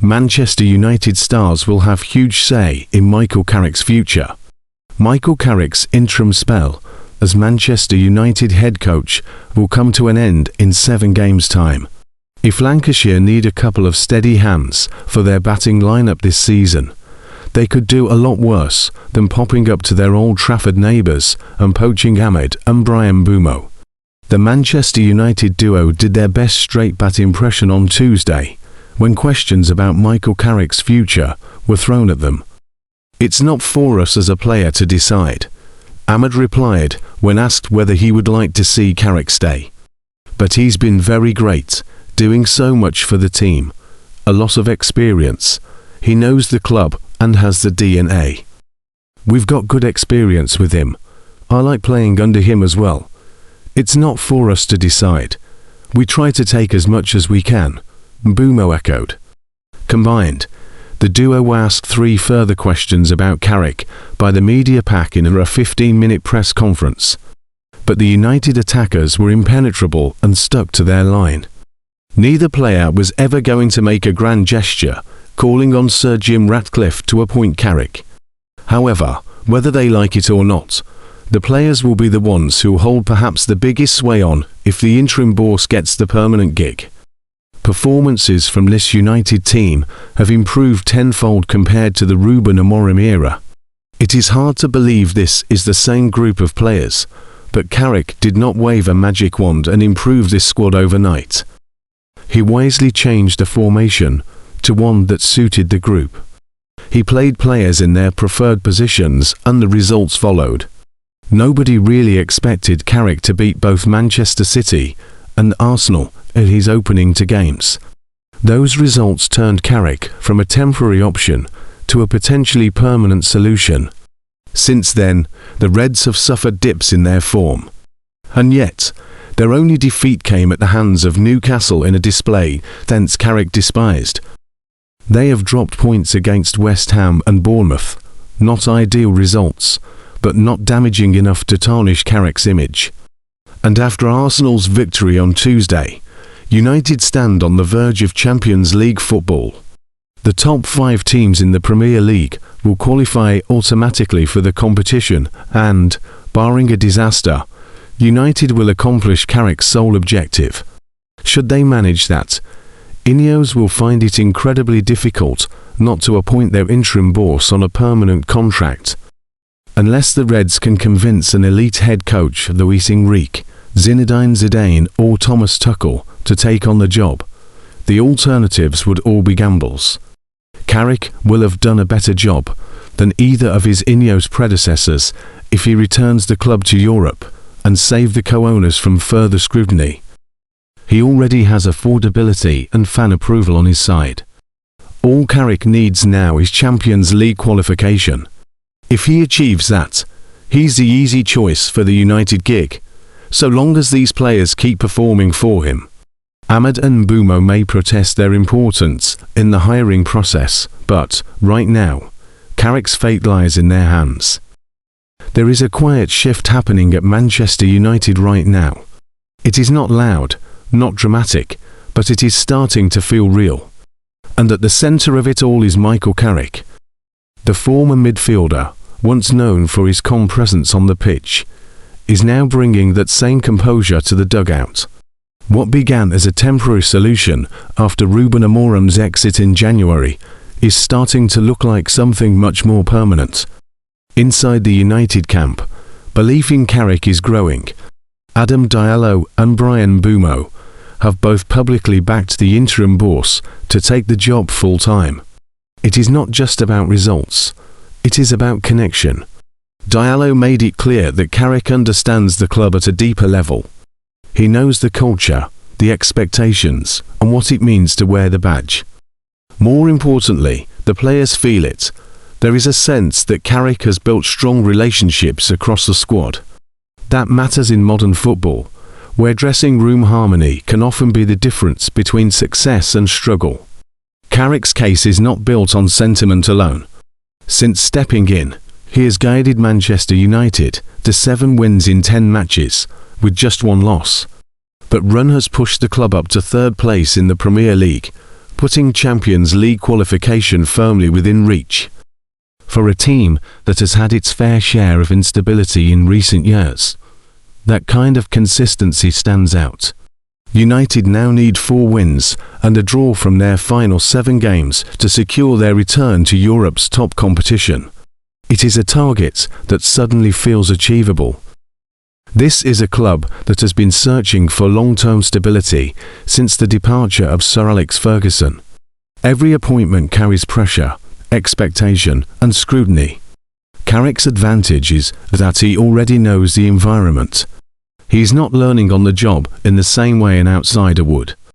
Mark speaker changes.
Speaker 1: Manchester United stars will have huge say in Michael Carrick's future. Michael Carrick's interim spell as Manchester United head coach will come to an end in 7 games' time. If Lancashire need a couple of steady hands for their batting lineup this season, they could do a lot worse than popping up to their Old Trafford neighbours and poaching Ahmed and Brian Bumo. The Manchester United duo did their best straight-bat impression on Tuesday, when questions about Michael Carrick's future were thrown at them. "It's not for us as a player to decide," Ahmed replied when asked whether he would like to see Carrick stay. "But he's been very great, doing so much for the team. A lot of experience. He knows the club and has the DNA. We've got good experience with him. I like playing under him as well. It's not for us to decide. We try to take as much as we can," Bumo echoed. Combined, the duo were asked 3 further questions about Carrick by the media pack in a 15-minute press conference. But the United attackers were impenetrable and stuck to their line. Neither player was ever going to make a grand gesture, calling on Sir Jim Ratcliffe to appoint Carrick. However, whether they like it or not, the players will be the ones who hold perhaps the biggest sway on if the interim boss gets the permanent gig. Performances from this United team have improved tenfold compared to the Ruben Amorim era. It is hard to believe this is the same group of players, but Carrick did not wave a magic wand and improve this squad overnight. He wisely changed the formation to one that suited the group. He played players in their preferred positions and the results followed. Nobody really expected Carrick to beat both Manchester City and Arsenal at his opening 2 games. Those results turned Carrick from a temporary option to a potentially permanent solution. Since then, the Reds have suffered dips in their form. And yet, their only defeat came at the hands of Newcastle in a display thence Carrick despised. They have dropped points against West Ham and Bournemouth, not ideal results, but not damaging enough to tarnish Carrick's image. And after Arsenal's victory on Tuesday, United stand on the verge of Champions League football. The top 5 teams in the Premier League will qualify automatically for the competition and, barring a disaster, United will accomplish Carrick's sole objective. Should they manage that, Ineos will find it incredibly difficult not to appoint their interim boss on a permanent contract. Unless the Reds can convince an elite head coach, Luis Enrique, Zinedine Zidane or Thomas Tuchel to take on the job, the alternatives would all be gambles. Carrick will have done a better job than either of his Ineos predecessors if he returns the club to Europe and save the co-owners from further scrutiny. He already has affordability and fan approval on his side. All Carrick needs now is Champions League qualification. If he achieves that, he's the easy choice for the United gig, so long as these players keep performing for him. Ahmed and Bumo may protest their importance in the hiring process, but, right now, Carrick's fate lies in their hands. There is a quiet shift happening at Manchester United right now. It is not loud, not dramatic, but it is starting to feel real. And at the centre of it all is Michael Carrick. The former midfielder, once known for his calm presence on the pitch, is now bringing that same composure to the dugout. What began as a temporary solution after Ruben Amorim's exit in January is starting to look like something much more permanent. Inside the United camp, belief in Carrick is growing. Adam Diallo and Brian Bumo have both publicly backed the interim boss to take the job full-time. It is not just about results, it is about connection. Diallo made it clear that Carrick understands the club at a deeper level. He knows the culture, the expectations, and what it means to wear the badge. More importantly, the players feel it. There is a sense that Carrick has built strong relationships across the squad. That matters in modern football, where dressing room harmony can often be the difference between success and struggle. Carrick's case is not built on sentiment alone. Since stepping in, he has guided Manchester United to 7 wins in 10 matches, with just 1 loss. That run has pushed the club up to 3rd place in the Premier League, putting Champions League qualification firmly within reach. For a team that has had its fair share of instability in recent years, that kind of consistency stands out. United now need 4 wins and a draw from their final 7 games to secure their return to Europe's top competition. It is a target that suddenly feels achievable. This is a club that has been searching for long-term stability since the departure of Sir Alex Ferguson. Every appointment carries pressure, expectation, and scrutiny. Carrick's advantage is that he already knows the environment. He's not learning on the job in the same way an outsider would.